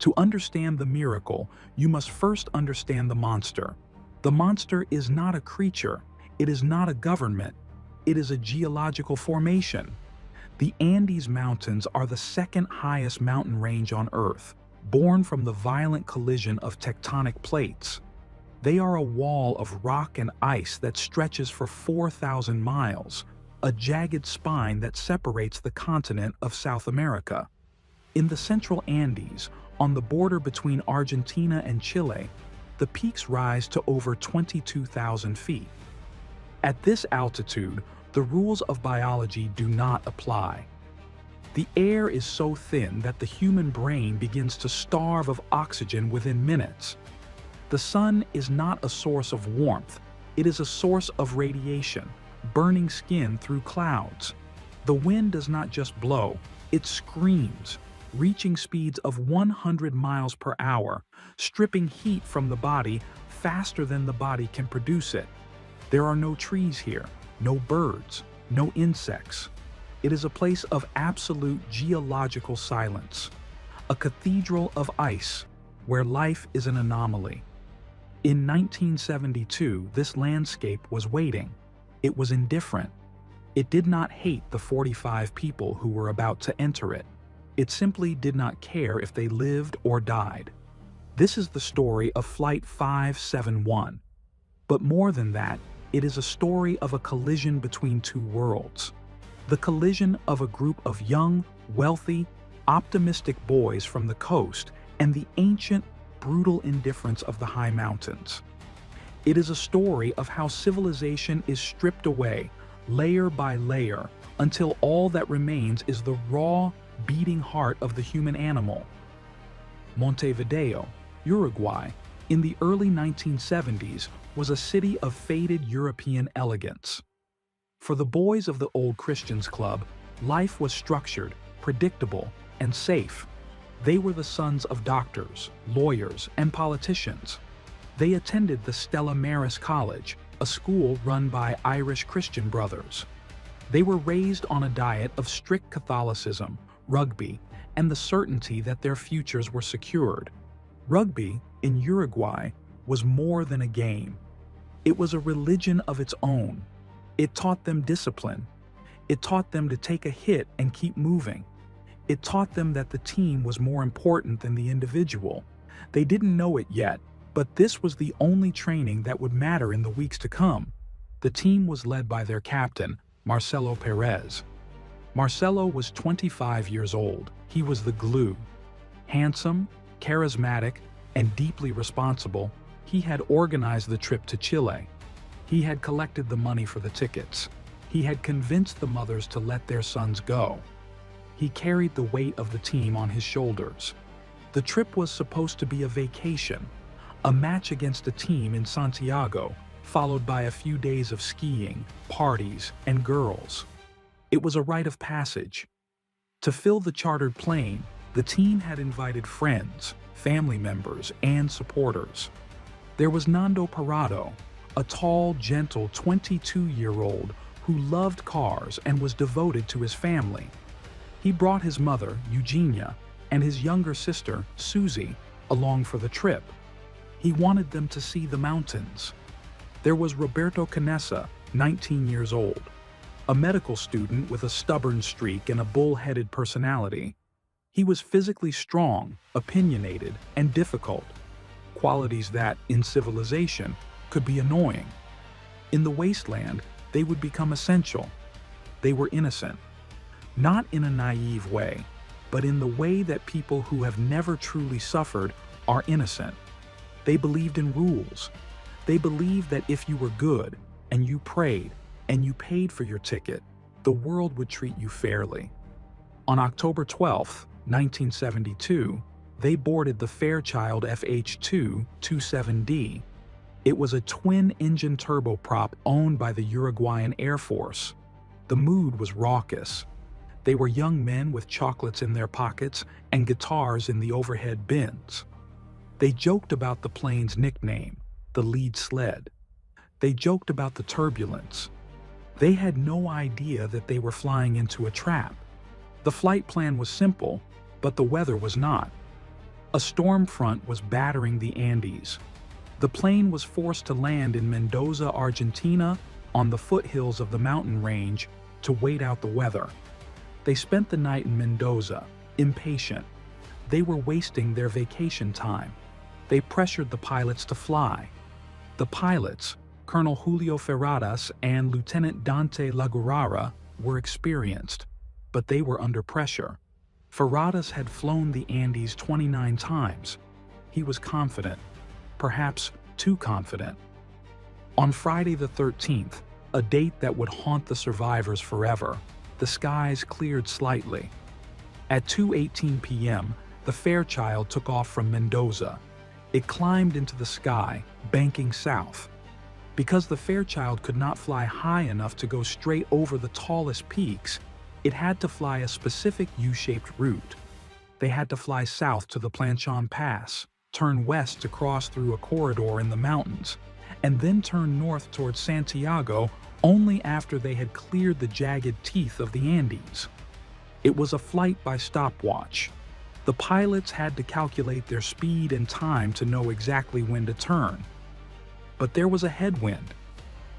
To understand the miracle, you must first understand the monster. The monster is not a creature, it is not a government, it is a geological formation. The Andes Mountains are the second highest mountain range on Earth, born from the violent collision of tectonic plates. They are a wall of rock and ice that stretches for 4,000 miles, a jagged spine that separates the continent of South America. In the central Andes, on the border between Argentina and Chile, the peaks rise to over 22,000 feet. At this altitude, the rules of biology do not apply. The air is so thin that the human brain begins to starve of oxygen within minutes. The sun is not a source of warmth, it is a source of radiation, burning skin through clouds. The wind does not just blow, it screams, reaching speeds of 100 miles per hour, stripping heat from the body faster than the body can produce it. There are no trees here, no birds, no insects. It is a place of absolute geological silence, a cathedral of ice, where life is an anomaly. In 1972, this landscape was waiting. It was indifferent. It did not hate the 45 people who were about to enter it. It simply did not care if they lived or died. This is the story of Flight 571. But more than that, it is a story of a collision between two worlds. The collision of a group of young, wealthy, optimistic boys from the coast and the ancient, brutal indifference of the high mountains. It is a story of how civilization is stripped away, layer by layer, until all that remains is the raw, beating heart of the human animal. Montevideo, Uruguay, in the early 1970s, was a city of faded European elegance. For the boys of the Old Christians Club, life was structured, predictable, and safe. They were the sons of doctors, lawyers, and politicians. They attended the Stella Maris College, a school run by Irish Christian brothers. They were raised on a diet of strict Catholicism, rugby, and the certainty that their futures were secured. Rugby, in Uruguay, was more than a game. It was a religion of its own. It taught them discipline. It taught them to take a hit and keep moving. It taught them that the team was more important than the individual. They didn't know it yet, but this was the only training that would matter in the weeks to come. The team was led by their captain, Marcelo Perez. Marcelo was 25 years old. He was the glue. Handsome, charismatic, and deeply responsible, he had organized the trip to Chile. He had collected the money for the tickets. He had convinced the mothers to let their sons go. He carried the weight of the team on his shoulders. The trip was supposed to be a vacation, a match against a team in Santiago, followed by a few days of skiing, parties, and girls. It was a rite of passage. To fill the chartered plane, the team had invited friends, family members, and supporters. There was Nando Parrado, a tall, gentle 22-year-old who loved cars and was devoted to his family. He brought his mother, Eugenia, and his younger sister, Susie, along for the trip. He wanted them to see the mountains. There was Roberto Canessa, 19 years old, a medical student with a stubborn streak and a bull-headed personality. He was physically strong, opinionated, and difficult, qualities that, in civilization, could be annoying. In the wasteland, they would become essential. They were innocent. Not in a naive way, but in the way that people who have never truly suffered are innocent. They believed in rules. They believed that if you were good, and you prayed, and you paid for your ticket, the world would treat you fairly. On October 12, 1972, they boarded the Fairchild FH-227D. It was a twin-engine turboprop owned by the Uruguayan Air Force. The mood was raucous. They were young men with chocolates in their pockets and guitars in the overhead bins. They joked about the plane's nickname, the lead sled. They joked about the turbulence. They had no idea that they were flying into a trap. The flight plan was simple, but the weather was not. A storm front was battering the Andes. The plane was forced to land in Mendoza, Argentina, on the foothills of the mountain range to wait out the weather. They spent the night in Mendoza, impatient. They were wasting their vacation time. They pressured the pilots to fly. The pilots, Colonel Julio Ferradas and Lieutenant Dante Lagurara, were experienced, but they were under pressure. Ferradas had flown the Andes 29 times. He was confident, perhaps too confident. On Friday the 13th, a date that would haunt the survivors forever, the skies cleared slightly. At 2:18 p.m., the Fairchild took off from Mendoza. It climbed into the sky, banking south. Because the Fairchild could not fly high enough to go straight over the tallest peaks, it had to fly a specific U-shaped route. They had to fly south to the Planchon Pass, turn west to cross through a corridor in the mountains, and then turn north towards Santiago only after they had cleared the jagged teeth of the Andes. It was a flight by stopwatch. The pilots had to calculate their speed and time to know exactly when to turn. But there was a headwind.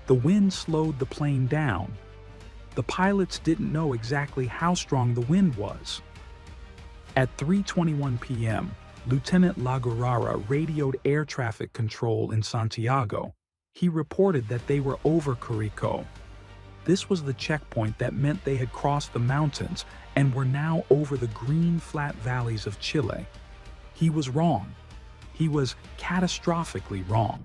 The wind slowed the plane down. The pilots didn't know exactly how strong the wind was. At 3:21 p.m., Lieutenant Lagurara radioed air traffic control in Santiago. He reported that they were over Curico. This was the checkpoint that meant they had crossed the mountains and were now over the green flat valleys of Chile. He was wrong. He was catastrophically wrong.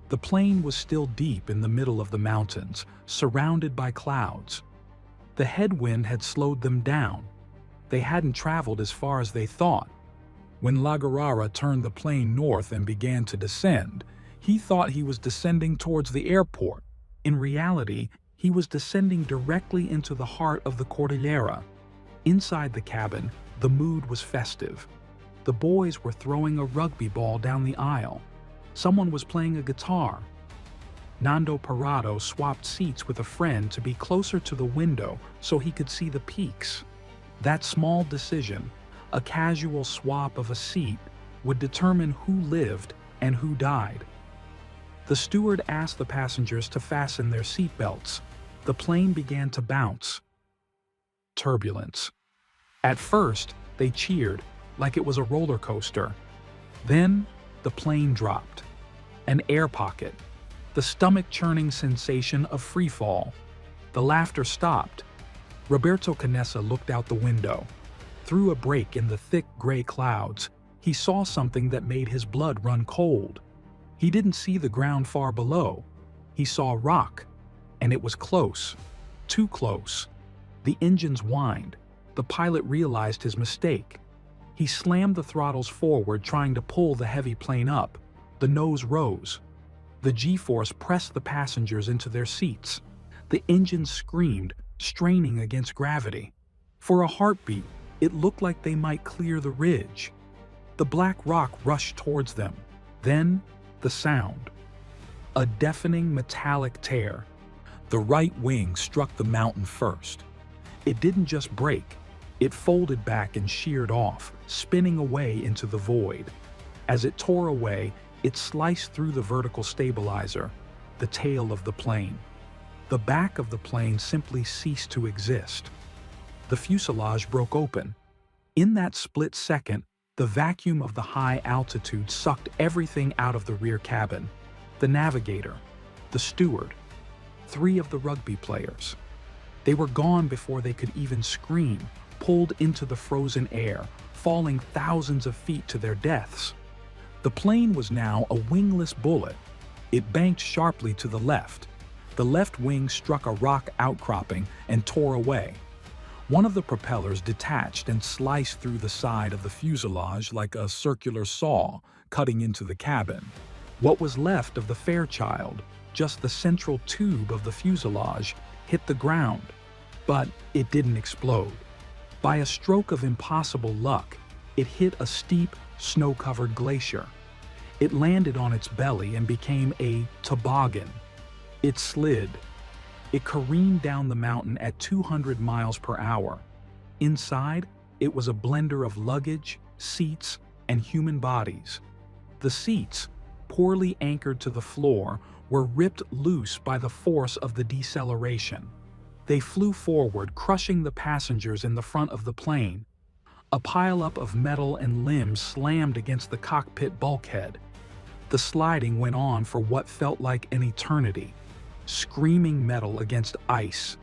The plane was still deep in the middle of the mountains, surrounded by clouds. The headwind had slowed them down. They hadn't traveled as far as they thought. When Lagurara turned the plane north and began to descend, he thought he was descending towards the airport. In reality, he was descending directly into the heart of the Cordillera. Inside the cabin, the mood was festive. The boys were throwing a rugby ball down the aisle. Someone was playing a guitar. Nando Parrado swapped seats with a friend to be closer to the window so he could see the peaks. That small decision, a casual swap of a seat, would determine who lived and who died. The steward asked the passengers to fasten their seatbelts. The plane began to bounce. Turbulence. At first, they cheered, like it was a roller coaster. Then, the plane dropped. An air pocket. The stomach-churning sensation of freefall. The laughter stopped. Roberto Canessa looked out the window. Through a break in the thick gray clouds, he saw something that made his blood run cold. He didn't see the ground far below. He saw rock, and it was close. Too close. The engines whined. The pilot realized his mistake. He slammed the throttles forward, trying to pull the heavy plane up. The nose rose. The G-force pressed the passengers into their seats. The engines screamed, straining against gravity. For a heartbeat, it looked like they might clear the ridge. The black rock rushed towards them. Then, the sound. A deafening metallic tear. The right wing struck the mountain first. It didn't just break. It folded back and sheared off, spinning away into the void. As it tore away, it sliced through the vertical stabilizer, the tail of the plane. The back of the plane simply ceased to exist. The fuselage broke open. In that split second, the vacuum of the high altitude sucked everything out of the rear cabin. The navigator, the steward, 3 of the rugby players. They were gone before they could even scream, pulled into the frozen air, falling thousands of feet to their deaths. The plane was now a wingless bullet. It banked sharply to the left. The left wing struck a rock outcropping and tore away. One of the propellers detached and sliced through the side of the fuselage like a circular saw, cutting into the cabin. What was left of the Fairchild, just the central tube of the fuselage, hit the ground. But it didn't explode. By a stroke of impossible luck, it hit a steep, snow-covered glacier. It landed on its belly and became a toboggan. It slid. It careened down the mountain at 200 miles per hour. Inside, it was a blender of luggage, seats, and human bodies. The seats, poorly anchored to the floor, were ripped loose by the force of the deceleration. They flew forward, crushing the passengers in the front of the plane. A pileup of metal and limbs slammed against the cockpit bulkhead. The sliding went on for what felt like an eternity, screaming metal against ice.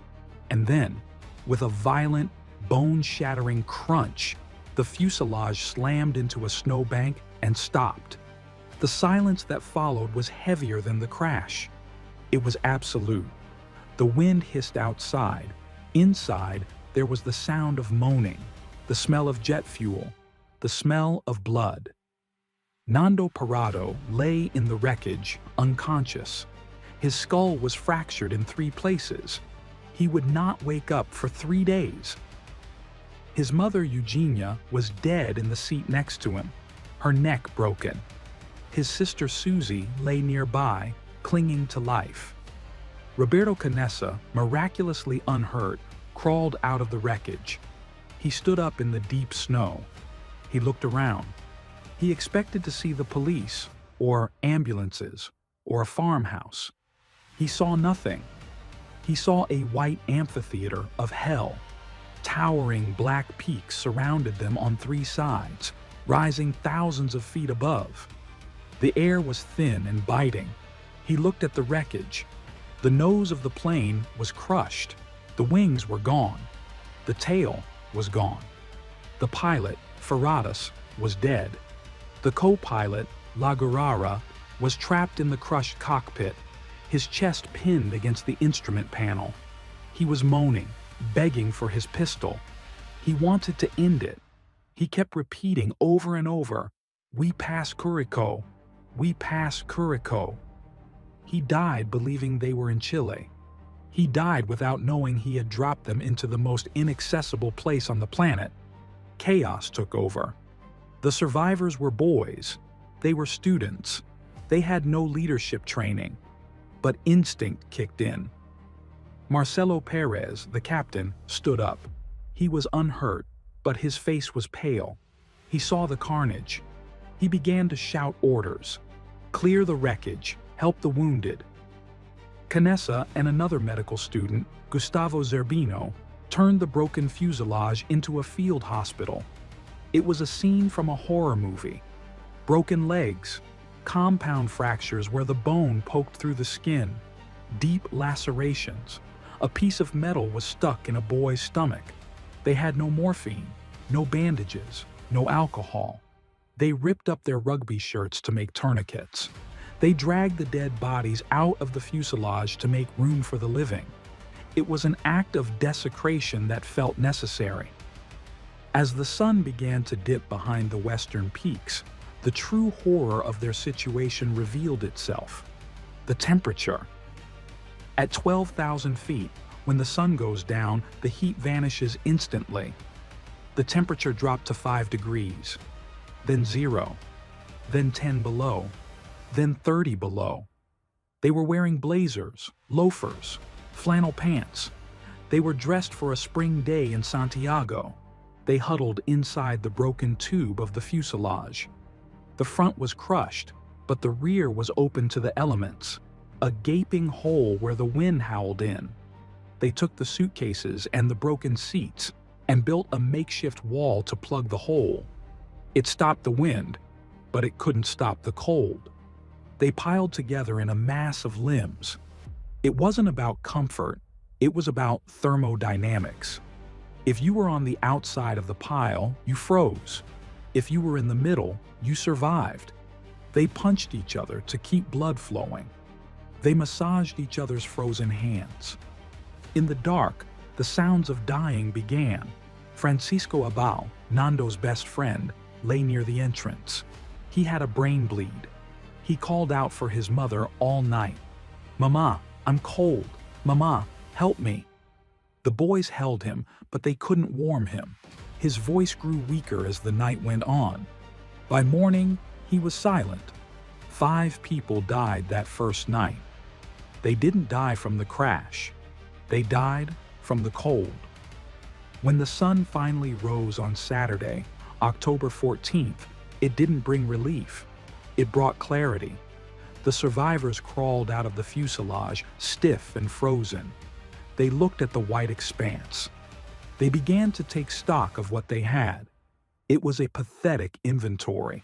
And then, with a violent, bone-shattering crunch, the fuselage slammed into a snowbank and stopped. The silence that followed was heavier than the crash. It was absolute. The wind hissed outside. Inside, there was the sound of moaning, the smell of jet fuel, the smell of blood. Nando Parrado lay in the wreckage, unconscious. His skull was fractured in 3 places. He would not wake up for 3 days. His mother, Eugenia, was dead in the seat next to him, her neck broken. His sister Susie lay nearby, clinging to life. Roberto Canessa, miraculously unhurt, crawled out of the wreckage. He stood up in the deep snow. He looked around. He expected to see the police, or ambulances, or a farmhouse. He saw nothing. He saw a white amphitheater of hell. Towering black peaks surrounded them on 3 sides, rising thousands of feet above. The air was thin and biting. He looked at the wreckage. The nose of the plane was crushed. The wings were gone. The tail was gone. The pilot, Parrado, was dead. The co-pilot, La Guerrara, was trapped in the crushed cockpit, his chest pinned against the instrument panel. He was moaning, begging for his pistol. He wanted to end it. He kept repeating over and over, "We pass Curacao. We pass Curacao." He died believing they were in Chile. He died without knowing he had dropped them into the most inaccessible place on the planet. Chaos took over. The survivors were boys. They were students. They had no leadership training. But instinct kicked in. Marcelo Perez, the captain, stood up. He was unhurt, but his face was pale. He saw the carnage. He began to shout orders. Clear the wreckage. Help the wounded. Canessa and another medical student, Gustavo Zerbino, turned the broken fuselage into a field hospital. It was a scene from a horror movie. Broken legs, compound fractures where the bone poked through the skin, deep lacerations. A piece of metal was stuck in a boy's stomach. They had no morphine, no bandages, no alcohol. They ripped up their rugby shirts to make tourniquets. They dragged the dead bodies out of the fuselage to make room for the living. It was an act of desecration that felt necessary. As the sun began to dip behind the western peaks, the true horror of their situation revealed itself. The temperature. At 12,000 feet, when the sun goes down, the heat vanishes instantly. The temperature dropped to 5 degrees, then 0, then 10 below, then 30 below. They were wearing blazers, loafers, flannel pants. They were dressed for a spring day in Santiago. They huddled inside the broken tube of the fuselage. The front was crushed, but the rear was open to the elements, a gaping hole where the wind howled in. They took the suitcases and the broken seats and built a makeshift wall to plug the hole. It stopped the wind, but it couldn't stop the cold. They piled together in a mass of limbs. It wasn't about comfort, it was about thermodynamics. If you were on the outside of the pile, you froze. If you were in the middle, you survived. They punched each other to keep blood flowing. They massaged each other's frozen hands. In the dark, the sounds of dying began. Francisco Abal, Nando's best friend, lay near the entrance. He had a brain bleed. He called out for his mother all night. "Mama, I'm cold. Mama, help me." The boys held him, but they couldn't warm him. His voice grew weaker as the night went on. By morning, he was silent. 5 people died that first night. They didn't die from the crash. They died from the cold. When the sun finally rose on Saturday, October 14th, It didn't bring relief. It brought clarity. The survivors crawled out of the fuselage, stiff and frozen. They looked at the white expanse. They began to take stock of what they had. It was a pathetic inventory.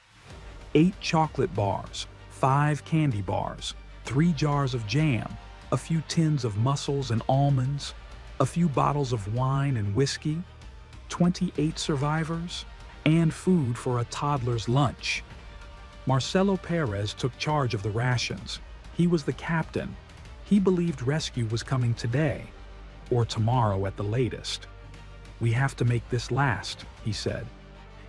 8 chocolate bars, 5 candy bars, 3 jars of jam, a few tins of mussels and almonds, a few bottles of wine and whiskey, 28 survivors, and food for a toddler's lunch. Marcelo Perez took charge of the rations. He was the captain. He believed rescue was coming today, or tomorrow at the latest. "We have to make this last," he said.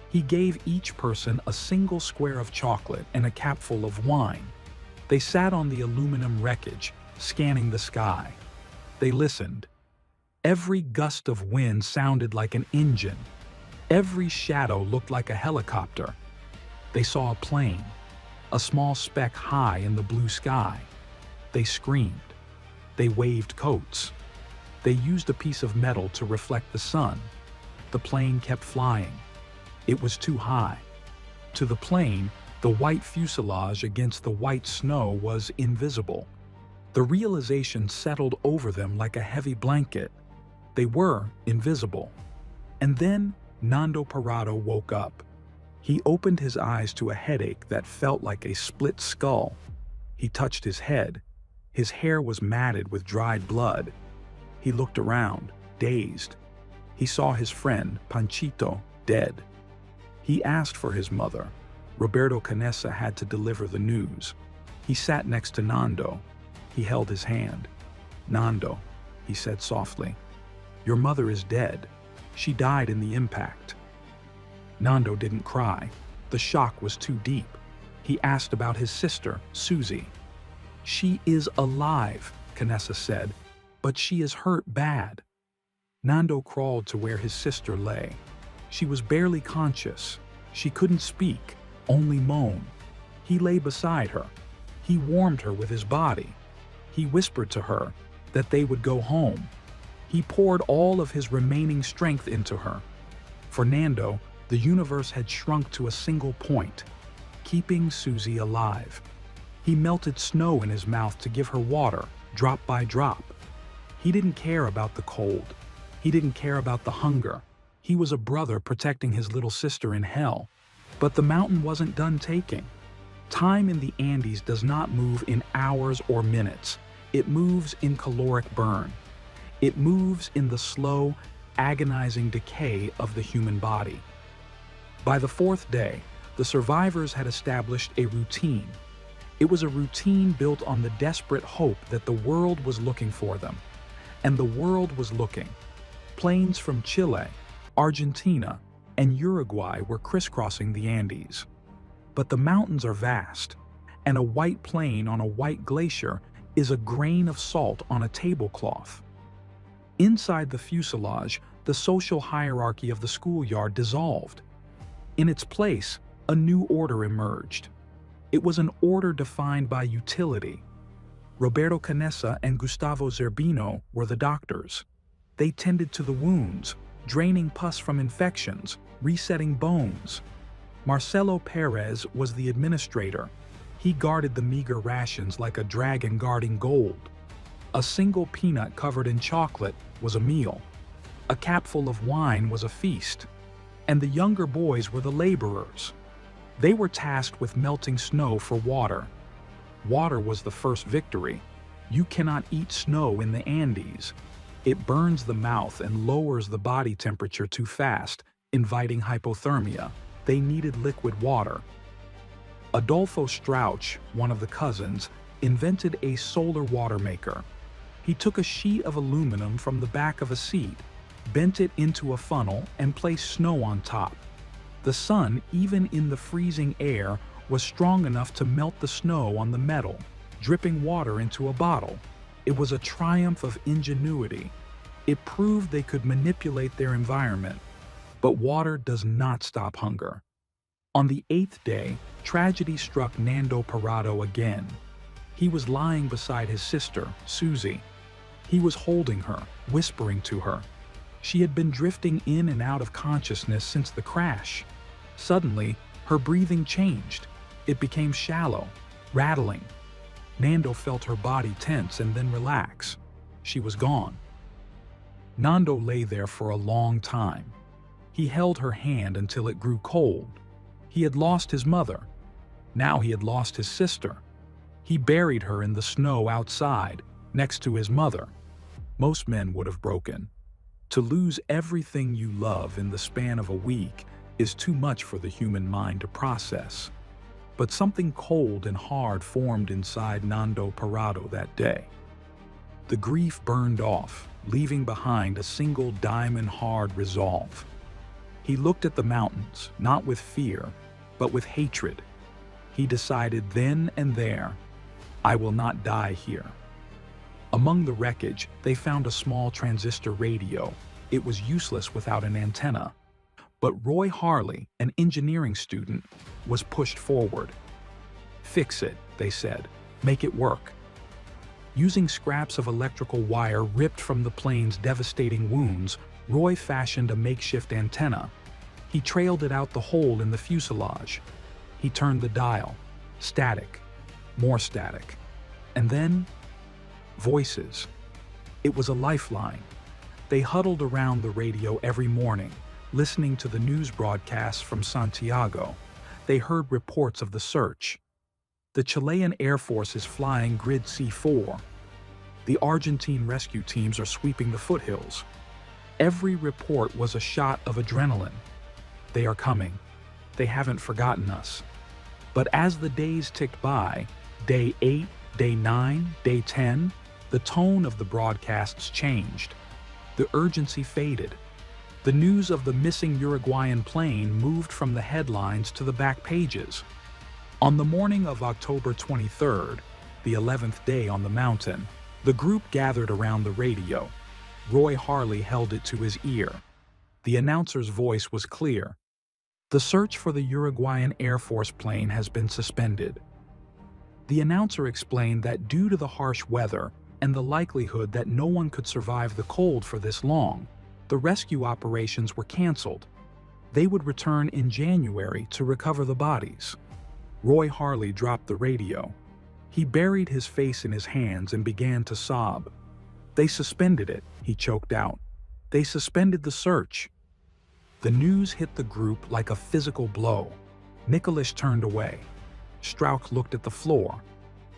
He gave each person a single square of chocolate and a capful of wine. They sat on the aluminum wreckage, scanning the sky. They listened. Every gust of wind sounded like an engine. Every shadow looked like a helicopter. They saw a plane, a small speck high in the blue sky. They screamed. They waved coats. They used a piece of metal to reflect the sun. The plane kept flying. It was too high. To the plane, the white fuselage against the white snow was invisible. The realization settled over them like a heavy blanket. They were invisible. And then Nando Parrado woke up. He opened his eyes to a headache that felt like a split skull. He touched his head. His hair was matted with dried blood. He looked around, dazed. He saw his friend, Panchito, dead. He asked for his mother. Roberto Canessa had to deliver the news. He sat next to Nando. He held his hand. "Nando," he said softly, "your mother is dead. She died in the impact." Nando didn't cry. The shock was too deep. He asked about his sister, Susie. "She is alive," Canessa said, "but she is hurt bad." Nando crawled to where his sister lay. She was barely conscious. She couldn't speak, only moan. He lay beside her. He warmed her with his body. He whispered to her that they would go home. He poured all of his remaining strength into her. For Nando, the universe had shrunk to a single point, keeping Susie alive. He melted snow in his mouth to give her water, drop by drop. He didn't care about the cold. He didn't care about the hunger. He was a brother protecting his little sister in hell. But the mountain wasn't done taking. Time in the Andes does not move in hours or minutes. It moves in caloric burn. It moves in the slow, agonizing decay of the human body. By the 4th day, the survivors had established a routine. It was a routine built on the desperate hope that the world was looking for them. And the world was looking. Planes from Chile, Argentina, and Uruguay were crisscrossing the Andes. But the mountains are vast, and a white plane on a white glacier is a grain of salt on a tablecloth. Inside the fuselage, the social hierarchy of the schoolyard dissolved. In its place, a new order emerged. It was an order defined by utility. Roberto Canessa and Gustavo Zerbino were the doctors. They tended to the wounds, draining pus from infections, resetting bones. Marcelo Perez was the administrator. He guarded the meager rations like a dragon guarding gold. A single peanut covered in chocolate was a meal. A capful of wine was a feast. And the younger boys were the laborers. They were tasked with melting snow for water. Water was the first victory. You cannot eat snow in the Andes. It burns the mouth and lowers the body temperature too fast, inviting hypothermia. They needed liquid water. Adolfo Strauch, one of the cousins, invented a solar water maker. He took a sheet of aluminum from the back of a seat, bent it into a funnel, and placed snow on top. The sun, even in the freezing air, was strong enough to melt the snow on the metal, dripping water into a bottle. It was a triumph of ingenuity. It proved they could manipulate their environment. But water does not stop hunger. On the 8th day, tragedy struck Nando Parrado again. He was lying beside his sister, Susie. He was holding her, whispering to her. She had been drifting in and out of consciousness since the crash. Suddenly, Her breathing changed. It became shallow, rattling. Nando felt her body tense and then relax. She was gone. Nando lay there for a long time. He held her hand until it grew cold. He had lost his mother. Now he had lost his sister. He buried her in the snow outside, next to his mother. Most men would have broken. To lose everything you love in the span of a week is too much for the human mind to process. But something cold and hard formed inside Nando Parrado that day. The grief burned off, leaving behind a single diamond-hard resolve. He looked at the mountains, not with fear, but with hatred. He decided then and there, I will not die here. Among the wreckage, they found a small transistor radio. It was useless without an antenna. But Roy Harley, an engineering student, was pushed forward. Fix it, they said. Make it work. Using scraps of electrical wire ripped from the plane's devastating wounds, Roy fashioned a makeshift antenna. He trailed it out the hole in the fuselage. He turned the dial. Static. More static. And then, voices. It was a lifeline. They huddled around the radio every morning, listening to the news broadcasts from Santiago. They heard reports of the search. The Chilean Air Force is flying Grid C4. The Argentine rescue teams are sweeping the foothills. Every report was a shot of adrenaline. They are coming. They haven't forgotten us. But as the days ticked by, day 8, day 9, day 10, the tone of the broadcasts changed. The urgency faded. The news of the missing Uruguayan plane moved from the headlines to the back pages. On the morning of October 23rd, the 11th day on the mountain, the group gathered around the radio. Roy Harley held it to his ear. The announcer's voice was clear. The search for the Uruguayan Air Force plane has been suspended. The announcer explained that due to the harsh weather and the likelihood that no one could survive the cold for this long, the rescue operations were canceled. They would return in January to recover the bodies. Roy Harley dropped the radio. He buried his face in his hands and began to sob. They suspended it, he choked out. They suspended the search. The news hit the group like a physical blow. Nicholas turned away. Strauch looked at the floor.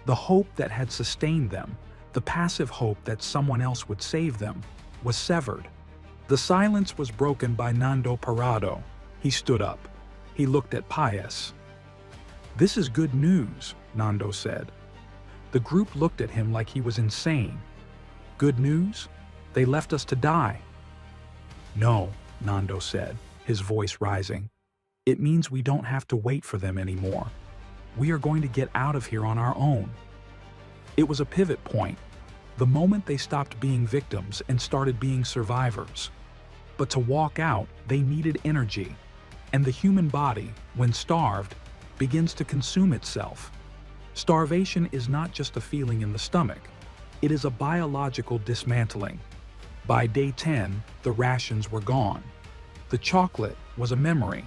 The hope that had sustained them, the passive hope that someone else would save them, was severed. The silence was broken by Nando Parrado. He stood up. He looked at Paez. This is good news, Nando said. The group looked at him like he was insane. Good news? They left us to die. No, Nando said, his voice rising. It means we don't have to wait for them anymore. We are going to get out of here on our own. It was a pivot point, the moment they stopped being victims and started being survivors. But to walk out, they needed energy, and the human body, when starved, begins to consume itself. Starvation is not just a feeling in the stomach. It is a biological dismantling. By day 10, the rations were gone. The chocolate was a memory.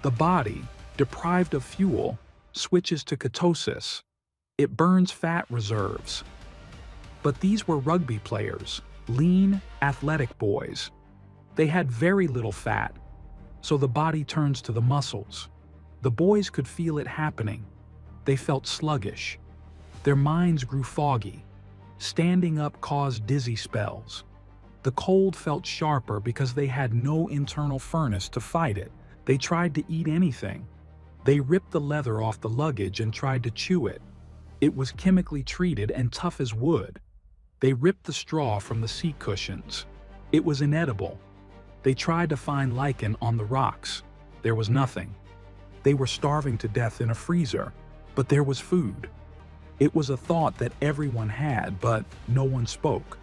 The body, deprived of fuel, switches to ketosis. It burns fat reserves. But these were rugby players, lean, athletic boys. They had very little fat, so the body turns to the muscles. The boys could feel it happening. They felt sluggish. Their minds grew foggy. Standing up caused dizzy spells. The cold felt sharper because they had no internal furnace to fight it. They tried to eat anything. They ripped the leather off the luggage and tried to chew it. It was chemically treated and tough as wood. They ripped the straw from the seat cushions. It was inedible. They tried to find lichen on the rocks. There was nothing. They were starving to death in a freezer, but there was food. It was a thought that everyone had, but no one spoke.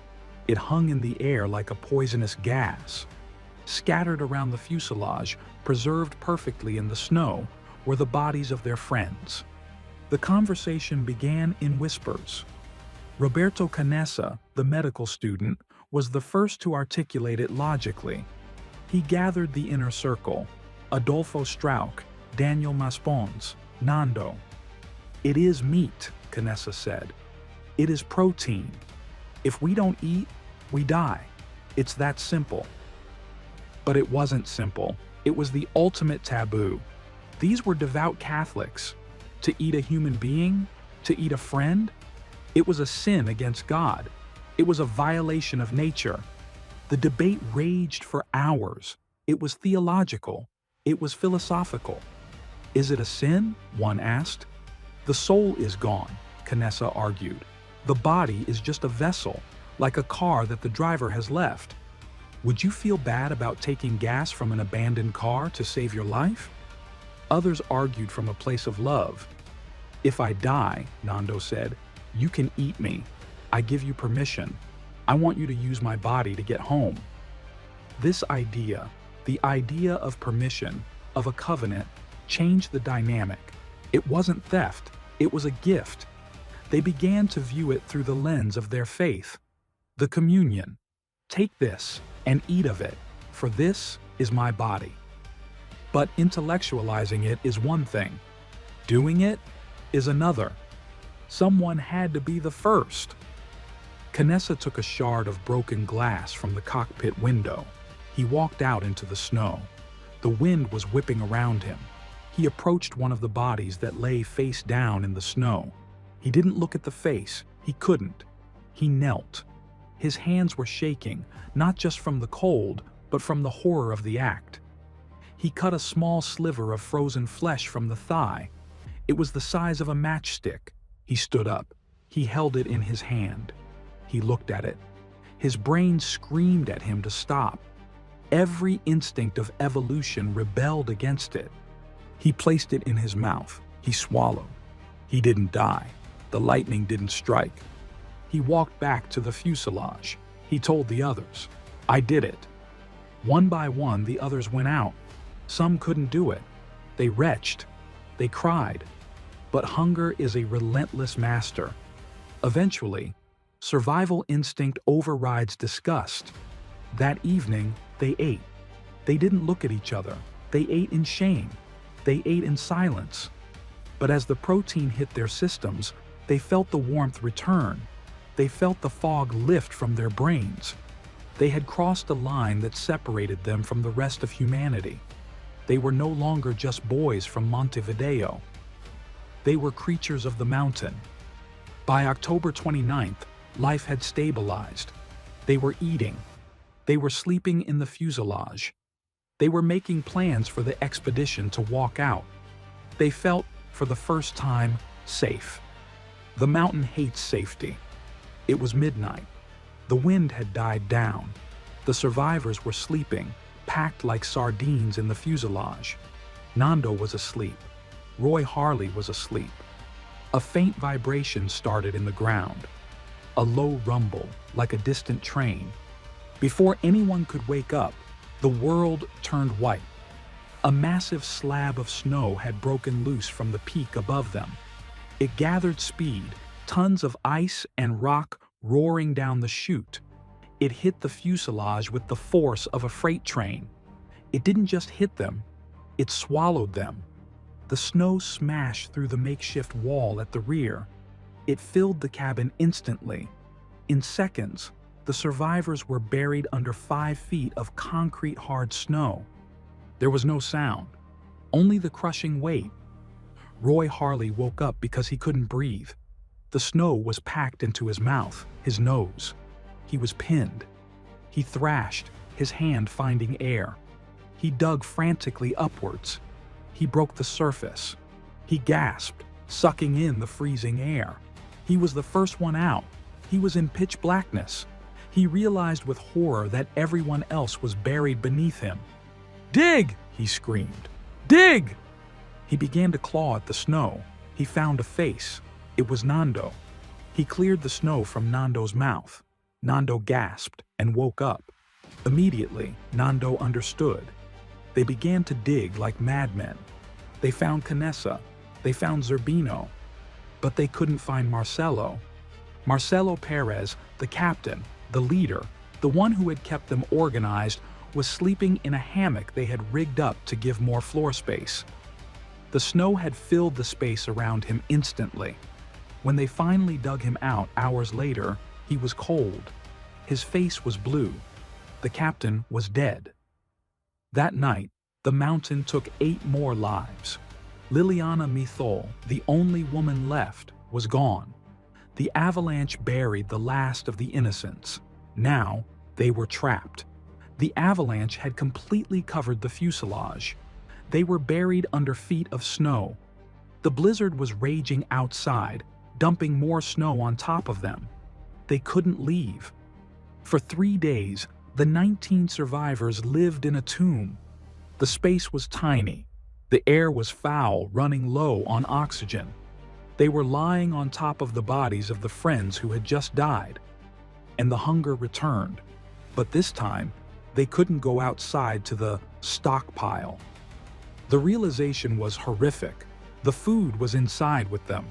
It hung in the air like a poisonous gas. Scattered around the fuselage, preserved perfectly in the snow, were the bodies of their friends. The conversation began in whispers. Roberto Canessa, the medical student, was the first to articulate it logically. He gathered the inner circle: Adolfo Strauch, Daniel Maspons, Nando. It is meat, Canessa said. It is protein. If we don't eat, we die. It's that simple. But it wasn't simple. It was the ultimate taboo. These were devout Catholics. To eat a human being? To eat a friend? It was a sin against God. It was a violation of nature. The debate raged for hours. It was theological. It was philosophical. Is it a sin? One asked. The soul is gone, Canessa argued. The body is just a vessel, like a car that the driver has left. Would you feel bad about taking gas from an abandoned car to save your life? Others argued from a place of love. If I die, Nando said, you can eat me. I give you permission. I want you to use my body to get home. This idea, the idea of permission, of a covenant, changed the dynamic. It wasn't theft, it was a gift. They began to view it through the lens of their faith. The communion. Take this and eat of it, for this is my body. But intellectualizing it is one thing. Doing it is another. Someone had to be the first. Canessa took a shard of broken glass from the cockpit window. He walked out into the snow. The wind was whipping around him. He approached one of the bodies that lay face down in the snow. He didn't look at the face. He couldn't. He knelt. His hands were shaking, not just from the cold, but from the horror of the act. He cut a small sliver of frozen flesh from the thigh. It was the size of a matchstick. He stood up. He held it in his hand. He looked at it. His brain screamed at him to stop. Every instinct of evolution rebelled against it. He placed it in his mouth. He swallowed. He didn't die. The lightning didn't strike. He walked back to the fuselage. He told the others, I did it. One by one, the others went out. Some couldn't do it. They retched. They cried. But hunger is a relentless master. Eventually, survival instinct overrides disgust. That evening, they ate. They didn't look at each other. They ate in shame. They ate in silence. But as the protein hit their systems, they felt the warmth return. They felt the fog lift from their brains. They had crossed a line that separated them from the rest of humanity. They were no longer just boys from Montevideo. They were creatures of the mountain. By October 29th, life had stabilized. They were eating. They were sleeping in the fuselage. They were making plans for the expedition to walk out. They felt, for the first time, safe. The mountain hates safety. It was midnight. The wind had died down. The survivors were sleeping, packed like sardines in the fuselage. Nando was asleep. Roy Harley was asleep. A faint vibration started in the ground. A low rumble, like a distant train. Before anyone could wake up, the world turned white. A massive slab of snow had broken loose from the peak above them. It gathered speed, tons of ice and rock roaring down the chute. It hit the fuselage with the force of a freight train. It didn't just hit them, it swallowed them. The snow smashed through the makeshift wall at the rear. It filled the cabin instantly. In seconds, the survivors were buried under 5 feet of concrete-hard snow. There was no sound, only the crushing weight. Roy Harley woke up because he couldn't breathe. The snow was packed into his mouth, his nose. He was pinned. He thrashed, his hand finding air. He dug frantically upwards. He broke the surface. He gasped, sucking in the freezing air. He was the first one out. He was in pitch blackness. He realized with horror that everyone else was buried beneath him. "Dig!" he screamed. "Dig!" He began to claw at the snow. He found a face. It was Nando. He cleared the snow from Nando's mouth. Nando gasped and woke up. Immediately, Nando understood. They began to dig like madmen. They found Canessa. They found Zerbino. But they couldn't find Marcelo. Marcelo Perez, the captain, the leader, the one who had kept them organized, was sleeping in a hammock they had rigged up to give more floor space. The snow had filled the space around him instantly. When they finally dug him out hours later, he was cold. His face was blue. The captain was dead. That night, the mountain took 8 more lives. Liliana Mithol, the only woman left, was gone. The avalanche buried the last of the innocents. Now, they were trapped. The avalanche had completely covered the fuselage. They were buried under feet of snow. The blizzard was raging outside, dumping more snow on top of them. They couldn't leave. For 3 days, the 19 survivors lived in a tomb. The space was tiny. The air was foul, running low on oxygen. They were lying on top of the bodies of the friends who had just died. And the hunger returned. But this time, they couldn't go outside to the stockpile. The realization was horrific. The food was inside with them.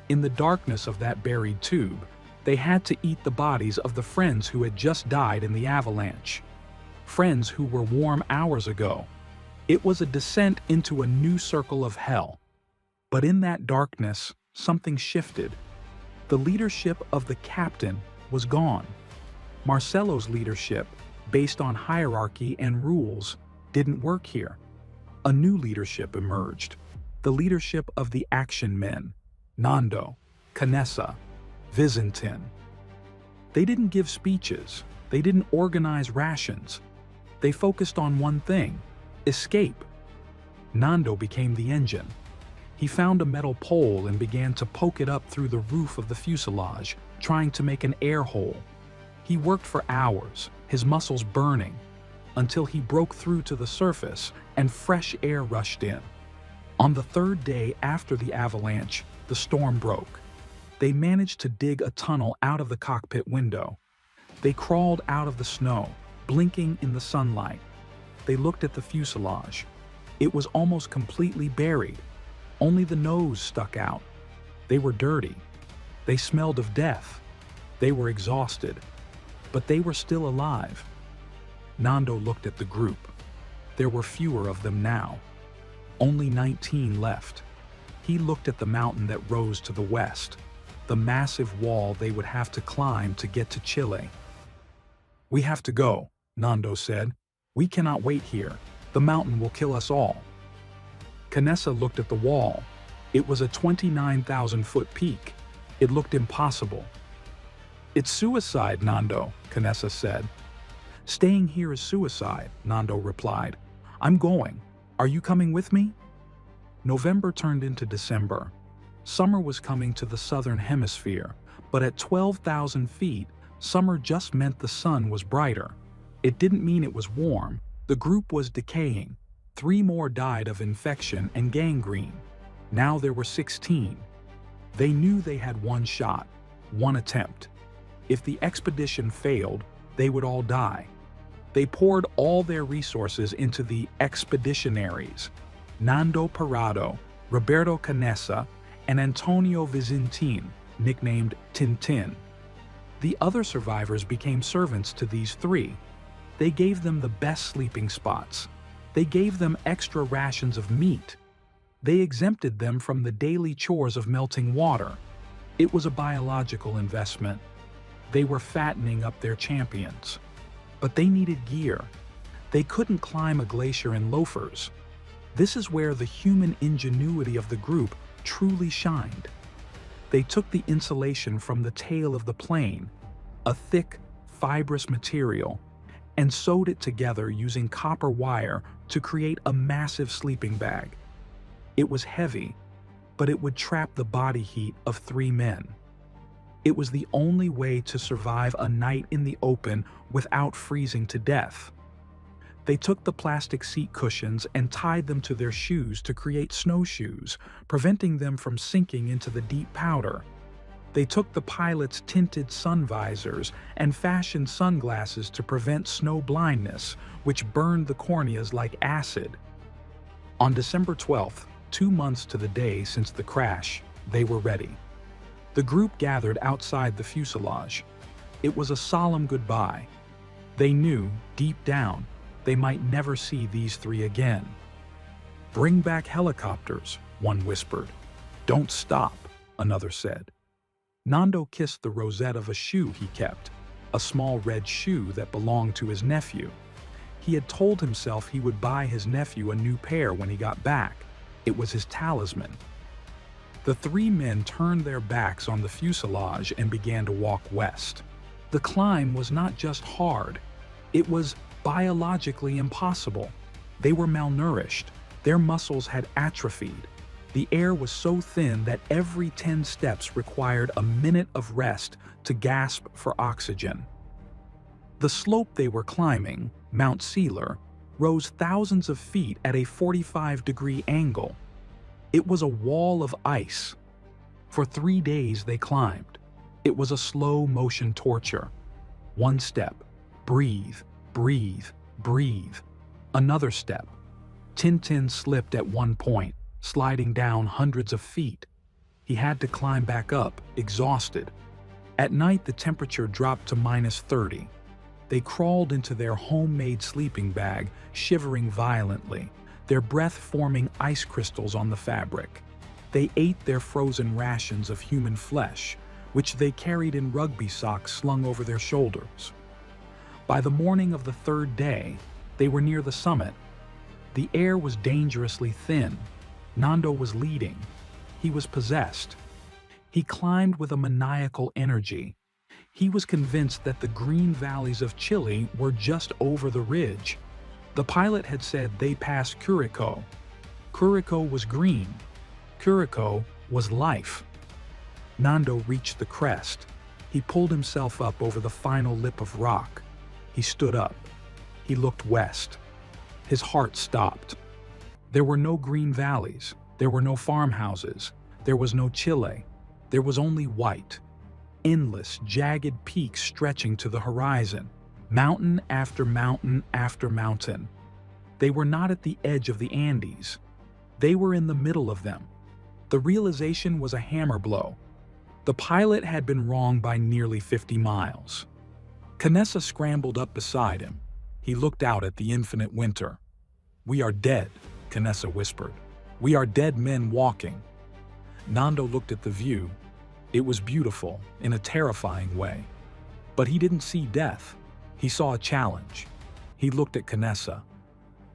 In the darkness of that buried tube, they had to eat the bodies of the friends who had just died in the avalanche. Friends who were warm hours ago. It was a descent into a new circle of hell. But in that darkness, something shifted. The leadership of the captain was gone. Marcelo's leadership, based on hierarchy and rules, didn't work here. A new leadership emerged. The leadership of the action men. Nando, Canessa, Vizintin. They didn't give speeches. They didn't organize rations. They focused on one thing: escape. Nando became the engine. He found a metal pole and began to poke it up through the roof of the fuselage, trying to make an air hole. He worked for hours, his muscles burning, until he broke through to the surface and fresh air rushed in. On the 3rd day after the avalanche, the storm broke. They managed to dig a tunnel out of the cockpit window. They crawled out of the snow, blinking in the sunlight. They looked at the fuselage. It was almost completely buried. Only the nose stuck out. They were dirty. They smelled of death. They were exhausted. But they were still alive. Nando looked at the group. There were fewer of them now. Only 19 left. He looked at the mountain that rose to the west, the massive wall they would have to climb to get to Chile. "We have to go," Nando said. "We cannot wait here. The mountain will kill us all." Canessa looked at the wall. It was a 29,000-foot peak. It looked impossible. "It's suicide, Nando," Canessa said. "Staying here is suicide," Nando replied. "I'm going. Are you coming with me?" November turned into December. Summer was coming to the southern hemisphere, but at 12,000 feet, summer just meant the sun was brighter. It didn't mean it was warm. The group was decaying. 3 more died of infection and gangrene. Now there were 16. They knew they had one shot, one attempt. If the expedition failed, they would all die. They poured all their resources into the expeditionaries: Nando Parrado, Roberto Canessa, and Antonio Vizintin, nicknamed Tintin. The other survivors became servants to these 3. They gave them the best sleeping spots. They gave them extra rations of meat. They exempted them from the daily chores of melting water. It was a biological investment. They were fattening up their champions. But they needed gear. They couldn't climb a glacier in loafers. This is where the human ingenuity of the group truly shined. They took the insulation from the tail of the plane, a thick, fibrous material, and sewed it together using copper wire to create a massive sleeping bag. It was heavy, but it would trap the body heat of 3 men. It was the only way to survive a night in the open without freezing to death. They took the plastic seat cushions and tied them to their shoes to create snowshoes, preventing them from sinking into the deep powder. They took the pilots' tinted sun visors and fashioned sunglasses to prevent snow blindness, which burned the corneas like acid. On December 12th, 2 months to the day since the crash, they were ready. The group gathered outside the fuselage. It was a solemn goodbye. They knew, deep down, they might never see these 3 again. "Bring back helicopters," one whispered. "Don't stop," another said. Nando kissed the rosette of a shoe he kept, a small red shoe that belonged to his nephew. He had told himself he would buy his nephew a new pair when he got back. It was his talisman. The three men turned their backs on the fuselage and began to walk west. The climb was not just hard, it was biologically impossible. They were malnourished, their muscles had atrophied. The air was so thin that every 10 steps required a minute of rest to gasp for oxygen. The slope they were climbing, Mount Sealer, rose thousands of feet at a 45-degree angle. It was a wall of ice. For 3 days they climbed. It was a slow-motion torture. One step, breathe, breathe, breathe. Another step. Tintin slipped at one point, sliding down hundreds of feet. He had to climb back up, exhausted. At night, the temperature dropped to -30. They crawled into their homemade sleeping bag, shivering violently, their breath forming ice crystals on the fabric. They ate their frozen rations of human flesh, which they carried in rugby socks slung over their shoulders. By the morning of the third day, they were near the summit. The air was dangerously thin. Nando was leading. He was possessed. He climbed with a maniacal energy. He was convinced that the green valleys of Chile were just over the ridge. The pilot had said they passed Curacao. Curacao was green. Curacao was life. Nando reached the crest. He pulled himself up over the final lip of rock. He stood up. He looked west. His heart stopped. There were no green valleys. There were no farmhouses. There was no Chile. There was only white. Endless, jagged peaks stretching to the horizon. Mountain after mountain after mountain. They were not at the edge of the Andes. They were in the middle of them. The realization was a hammer blow. The pilot had been wrong by nearly 50 miles. Canessa scrambled up beside him. He looked out at the infinite winter. "We are dead," Canessa whispered. "We are dead men walking." Nando looked at the view. It was beautiful in a terrifying way. But he didn't see death. He saw a challenge. He looked at Canessa.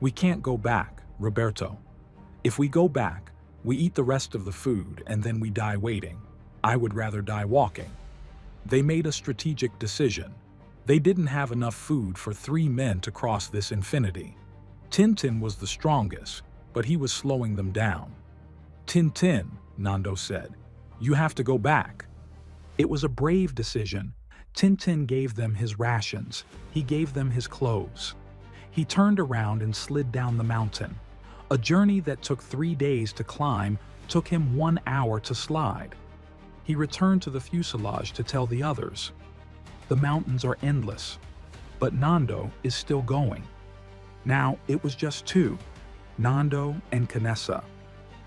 "We can't go back, Roberto. If we go back, we eat the rest of the food and then we die waiting. I would rather die walking." They made a strategic decision. They didn't have enough food for 3 men to cross this infinity. Tintin was the strongest, but he was slowing them down. "Tintin," Nando said, "you have to go back." It was a brave decision. Tintin gave them his rations. He gave them his clothes. He turned around and slid down the mountain. A journey that took 3 days to climb took him 1 hour to slide. He returned to the fuselage to tell the others. The mountains are endless, but Nando is still going. Now it was just 2, Nando and Canessa.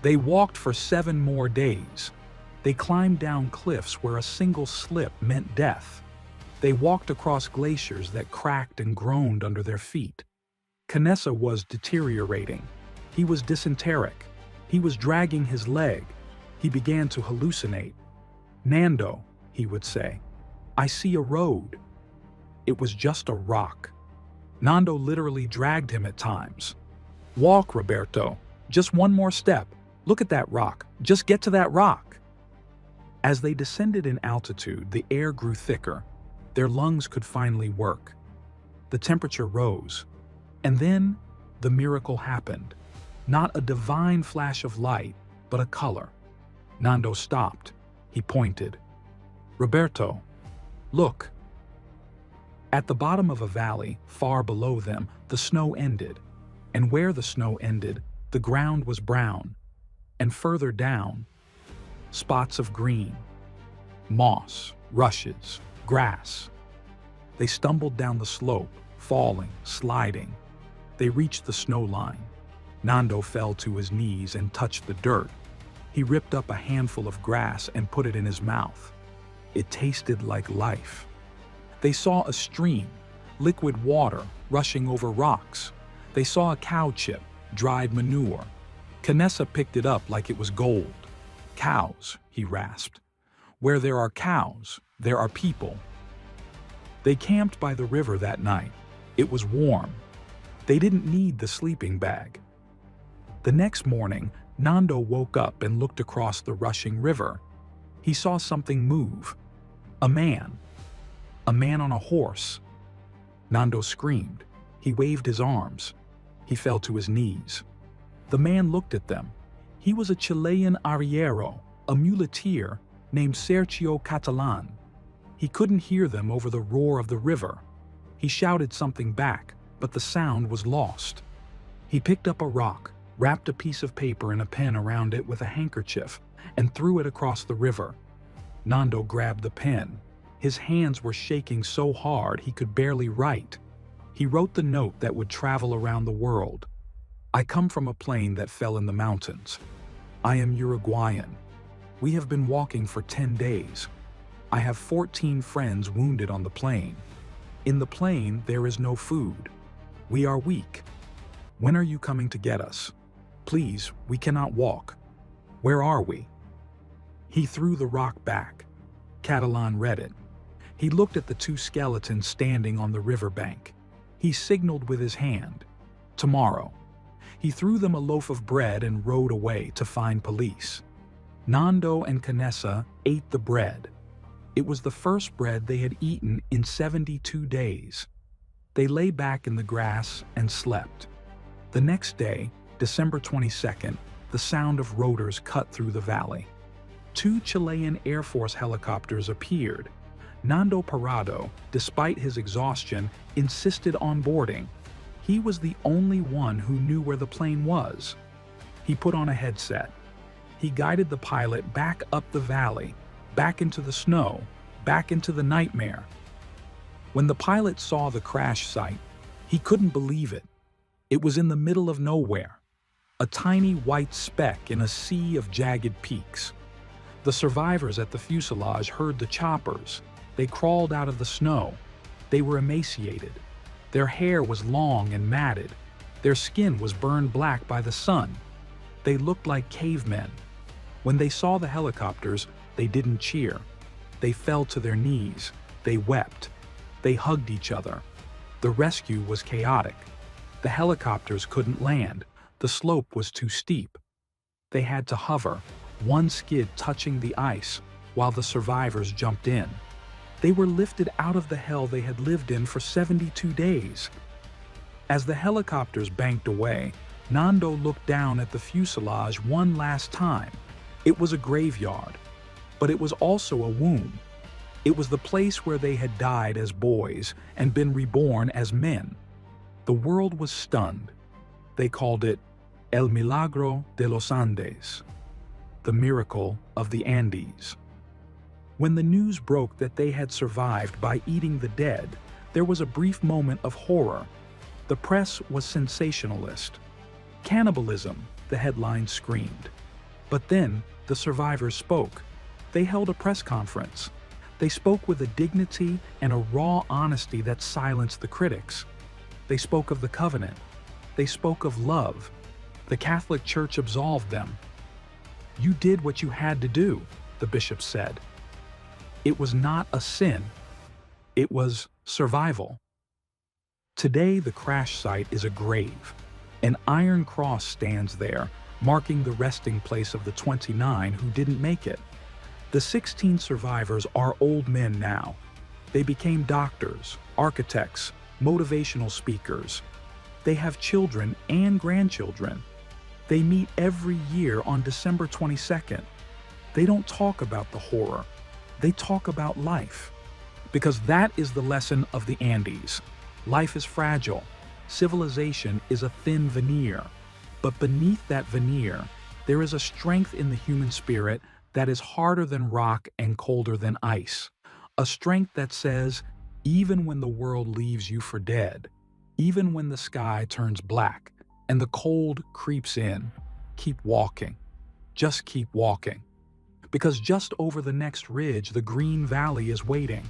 They walked for 7 more days. They climbed down cliffs where a single slip meant death. They walked across glaciers that cracked and groaned under their feet. Canessa was deteriorating. He was dysenteric. He was dragging his leg. He began to hallucinate. "Nando," he would say, "I see a road." It was just a rock. Nando literally dragged him at times. "Walk, Roberto. Just 1 more step. Look at that rock. Just get to that rock." As they descended in altitude, the air grew thicker. Their lungs could finally work. The temperature rose. And then the miracle happened. Not a divine flash of light, but a color. Nando stopped. He pointed. "Roberto, look." At the bottom of a valley, far below them, the snow ended. And where the snow ended, the ground was brown. And further down, spots of green. Moss, rushes, grass. They stumbled down the slope, falling, sliding. They reached the snow line. Nando fell to his knees and touched the dirt. He ripped up a handful of grass and put it in his mouth. It tasted like life. They saw a stream, liquid water, rushing over rocks. They saw a cow chip, dried manure. Canessa picked it up like it was gold. "Cows," he rasped. "Where there are cows, there are people." They camped by the river that night. It was warm. They didn't need the sleeping bag. The next morning, Nando woke up and looked across the rushing river. He saw something move. A man. A man on a horse. Nando screamed. He waved his arms. He fell to his knees. The man looked at them. He was a Chilean arriero, a muleteer named Sergio Catalan. He couldn't hear them over the roar of the river. He shouted something back, but the sound was lost. He picked up a rock, wrapped a piece of paper and a pen around it with a handkerchief, and threw it across the river. Nando grabbed the pen. His hands were shaking so hard he could barely write. He wrote the note that would travel around the world. "I come from a plane that fell in the mountains. I am Uruguayan. We have been walking for 10 days. I have 14 friends wounded on the plane. In the plane, there is no food. We are weak. When are you coming to get us? Please, we cannot walk. Where are we?" He threw the rock back. Catalan read it. He looked at the two skeletons standing on the riverbank. He signaled with his hand. "Tomorrow." He threw them a loaf of bread and rode away to find police. Nando and Canessa ate the bread. It was the first bread they had eaten in 72 days. They lay back in the grass and slept. The next day, December 22nd, the sound of rotors cut through the valley. Two Chilean Air Force helicopters appeared. Nando Parrado, despite his exhaustion, insisted on boarding. He was the only one who knew where the plane was. He put on a headset. He guided the pilot back up the valley, back into the snow, back into the nightmare. When the pilot saw the crash site, he couldn't believe it. It was in the middle of nowhere, a tiny white speck in a sea of jagged peaks. The survivors at the fuselage heard the choppers. They crawled out of the snow. They were emaciated. Their hair was long and matted. Their skin was burned black by the sun. They looked like cavemen. When they saw the helicopters, they didn't cheer. They fell to their knees. They wept. They hugged each other. The rescue was chaotic. The helicopters couldn't land. The slope was too steep. They had to hover, one skid touching the ice, while the survivors jumped in. They were lifted out of the hell they had lived in for 72 days. As the helicopters banked away, Nando looked down at the fuselage one last time. It was a graveyard, but it was also a womb. It was the place where they had died as boys and been reborn as men. The world was stunned. They called it El Milagro de los Andes, the miracle of the Andes. When the news broke that they had survived by eating the dead, there was a brief moment of horror. The press was sensationalist. "Cannibalism," the headline screamed. But then the survivors spoke. They held a press conference. They spoke with a dignity and a raw honesty that silenced the critics. They spoke of the covenant. They spoke of love. The Catholic Church absolved them. "You did what you had to do," the bishop said. It was not a sin. It was survival. Today, the crash site is a grave. An iron cross stands there, marking the resting place of the 29 who didn't make it. The 16 survivors are old men now. They became doctors, architects, motivational speakers. They have children and grandchildren. They meet every year on December 22nd. They don't talk about the horror. They talk about life. Because that is the lesson of the Andes. Life is fragile. Civilization is a thin veneer. But beneath that veneer, there is a strength in the human spirit that is harder than rock and colder than ice. A strength that says, even when the world leaves you for dead, even when the sky turns black and the cold creeps in, keep walking. Just keep walking. Because just over the next ridge, the green valley is waiting.